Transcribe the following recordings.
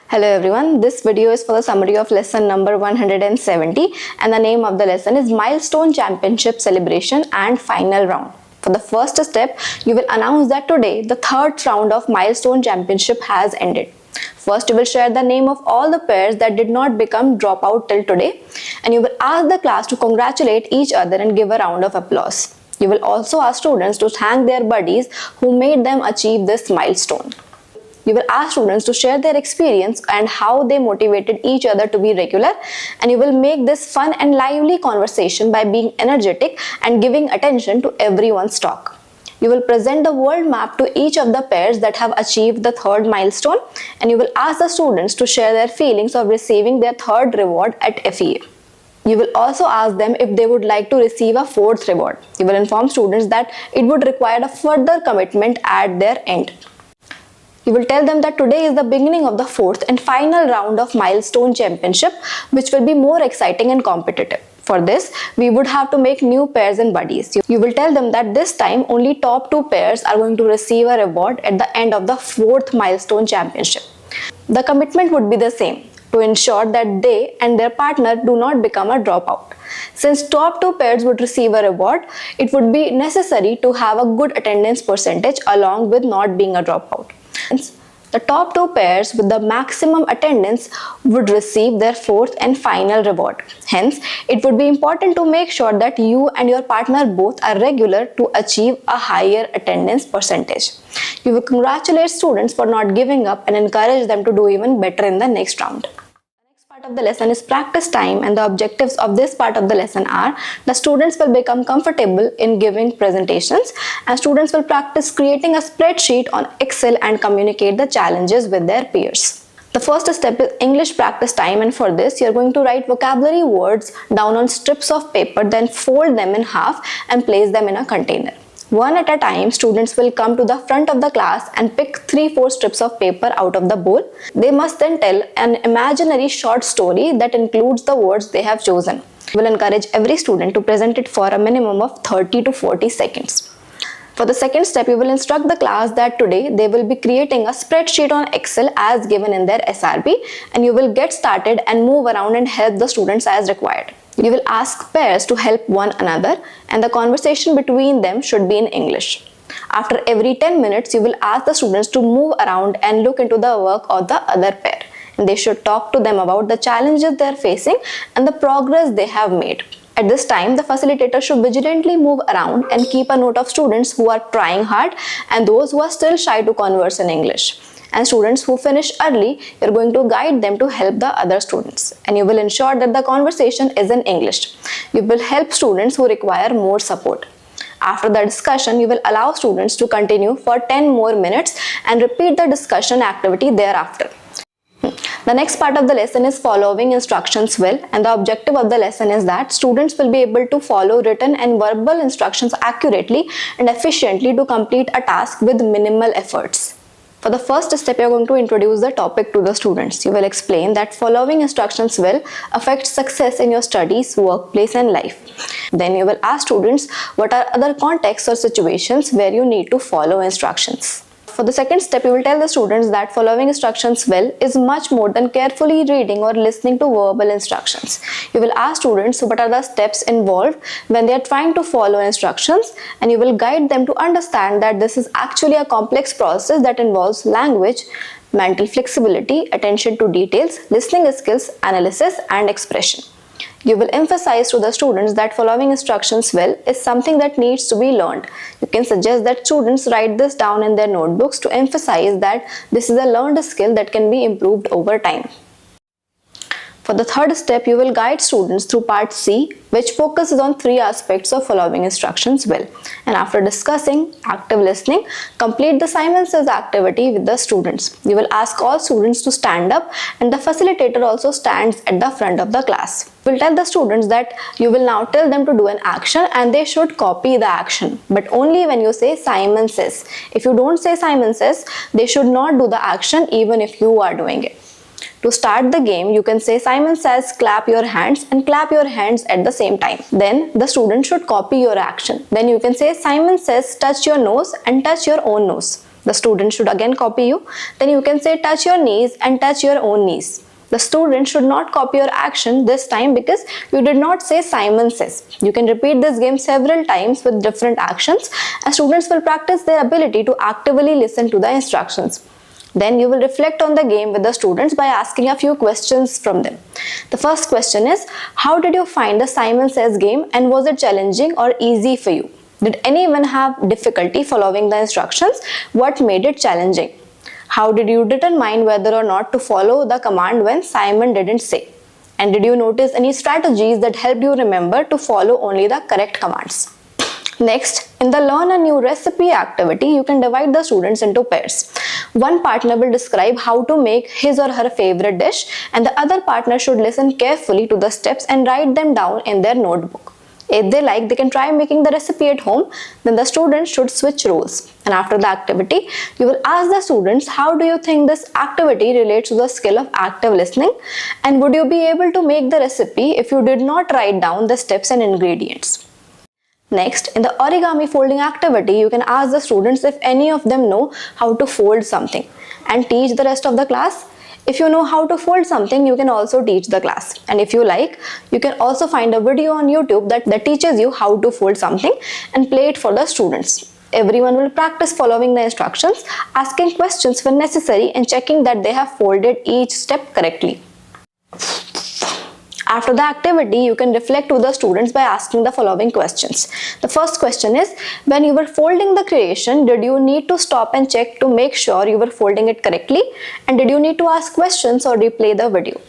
Hello everyone, this video is for the summary of lesson number 170 and the name of the lesson is Milestone Championship Celebration and Final Round. For the first step, you will announce that today the third round of Milestone Championship has ended. First, you will share the name of all the pairs that did not become dropout till today, and you will ask the class to congratulate each other and give a round of applause. You will also ask students to thank their buddies who made them achieve this milestone. You will ask students to share their experience and how they motivated each other to be regular, and you will make this fun and lively conversation by being energetic and giving attention to everyone's talk. You will present the world map to each of the pairs that have achieved the third milestone, and you will ask the students to share their feelings of receiving their third reward at FEA. You will also ask them if they would like to receive a fourth reward. You will inform students that it would require a further commitment at their end. You will tell them that today is the beginning of the fourth and final round of Milestone Championship, which will be more exciting and competitive. For this, we would have to make new pairs and buddies. You will tell them that this time only top 2 pairs are going to receive a reward at the end of the fourth Milestone Championship. The commitment would be the same, to ensure that they and their partner do not become a dropout. Since top 2 pairs would receive a reward, it would be necessary to have a good attendance percentage along with not being a dropout. The top 2 pairs with the maximum attendance would receive their fourth and final reward. Hence, it would be important to make sure that you and your partner both are regular to achieve a higher attendance percentage. You will congratulate students for not giving up and encourage them to do even better in the next round. Of the lesson is practice time, and the objectives of this part of the lesson are the students will become comfortable in giving presentations, and students will practice creating a spreadsheet on Excel and communicate the challenges with their peers. The first step is English practice time, and for this you are going to write vocabulary words down on strips of paper, then fold them in half and place them in a container. One at a time, students will come to the front of the class and pick 3-4 strips of paper out of the bowl. They must then tell an imaginary short story that includes the words they have chosen. We will encourage every student to present it for a minimum of 30 to 40 seconds. For the second step, you will instruct the class that today they will be creating a spreadsheet on Excel as given in their SRB, and you will get started and move around and help the students as required. You will ask pairs to help one another, and the conversation between them should be in English. After every 10 minutes, you will ask the students to move around and look into the work of the other pair. And they should talk to them about the challenges they are facing and the progress they have made. At this time, the facilitator should vigilantly move around and keep a note of students who are trying hard and those who are still shy to converse in English. And students who finish early, you're going to guide them to help the other students. And you will ensure that the conversation is in English. You will help students who require more support. After the discussion, you will allow students to continue for 10 more minutes and repeat the discussion activity thereafter. The next part of the lesson is following instructions well, and the objective of the lesson is that students will be able to follow written and verbal instructions accurately and efficiently to complete a task with minimal efforts. For the first step, you are going to introduce the topic to the students. You will explain that following instructions will affect success in your studies, workplace and life. Then you will ask students what are other contexts or situations where you need to follow instructions. For the second step, you will tell the students that following instructions well is much more than carefully reading or listening to verbal instructions. You will ask students what are the steps involved when they are trying to follow instructions, and you will guide them to understand that this is actually a complex process that involves language, mental flexibility, attention to details, listening skills, analysis and expression. You will emphasize to the students that following instructions well is something that needs to be learned. You can suggest that students write this down in their notebooks to emphasize that this is a learned skill that can be improved over time. For the third step, you will guide students through part C, which focuses on 3 aspects of following instructions well. And after discussing active listening, complete the Simon Says activity with the students. You will ask all students to stand up, and the facilitator also stands at the front of the class. You will tell the students that you will now tell them to do an action and they should copy the action, but only when you say Simon Says. If you don't say Simon Says, they should not do the action even if you are doing it. To start the game, you can say Simon says clap your hands and clap your hands at the same time. Then the student should copy your action. Then you can say Simon says touch your nose and touch your own nose. The student should again copy you. Then you can say touch your knees and touch your own knees. The student should not copy your action this time because you did not say Simon says. You can repeat this game several times with different actions and students will practice their ability to actively listen to the instructions. Then you will reflect on the game with the students by asking a few questions from them. The first question is, how did you find the Simon Says game and was it challenging or easy for you? Did anyone have difficulty following the instructions? What made it challenging? How did you determine whether or not to follow the command when Simon didn't say? And did you notice any strategies that helped you remember to follow only the correct commands? Next, in the Learn a New Recipe activity, you can divide the students into pairs. One partner will describe how to make his or her favorite dish, and the other partner should listen carefully to the steps and write them down in their notebook. If they like, they can try making the recipe at home. Then the students should switch roles. And after the activity, you will ask the students, how do you think this activity relates to the skill of active listening? And would you be able to make the recipe if you did not write down the steps and ingredients? Next, in the origami folding activity, you can ask the students if any of them know how to fold something and teach the rest of the class. If you know how to fold something, you can also teach the class. And if you like, you can also find a video on YouTube that teaches you how to fold something and play it for the students. Everyone will practice following the instructions, asking questions when necessary and checking that they have folded each step correctly. After the activity, you can reflect to the students by asking the following questions. The first question is, when you were folding the creation, did you need to stop and check to make sure you were folding it correctly? And did you need to ask questions or replay the video?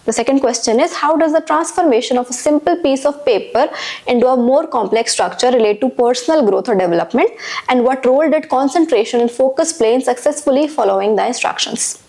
The second question is, how does the transformation of a simple piece of paper into a more complex structure relate to personal growth or development? And what role did concentration and focus play in successfully following the instructions?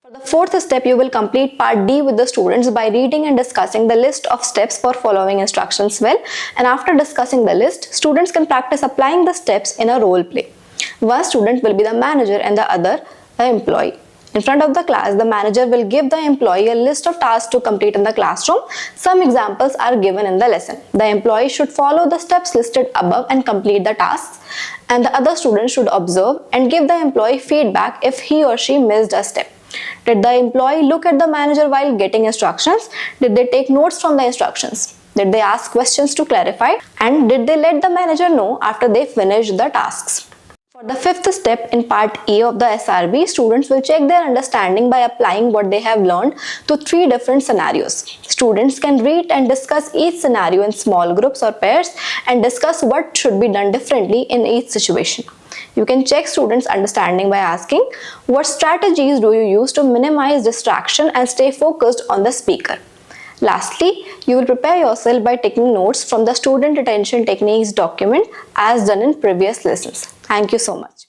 For the fourth step, you will complete part D with the students by reading and discussing the list of steps for following instructions well. And after discussing the list, students can practice applying the steps in a role play. One student will be the manager and the other the employee. In front of the class, the manager will give the employee a list of tasks to complete in the classroom. Some examples are given in the lesson. The employee should follow the steps listed above and complete the tasks. And the other student should observe and give the employee feedback if he or she missed a step. Did the employee look at the manager while getting instructions? Did they take notes from the instructions? Did they ask questions to clarify? And did they let the manager know after they finished the tasks? For the fifth step in part E of the SRB, students will check their understanding by applying what they have learned to 3 different scenarios. Students can read and discuss each scenario in small groups or pairs and discuss what should be done differently in each situation. You can check students' understanding by asking, what strategies do you use to minimize distraction and stay focused on the speaker? Lastly, you will prepare yourself by taking notes from the Student Attention Techniques document as done in previous lessons. Thank you so much.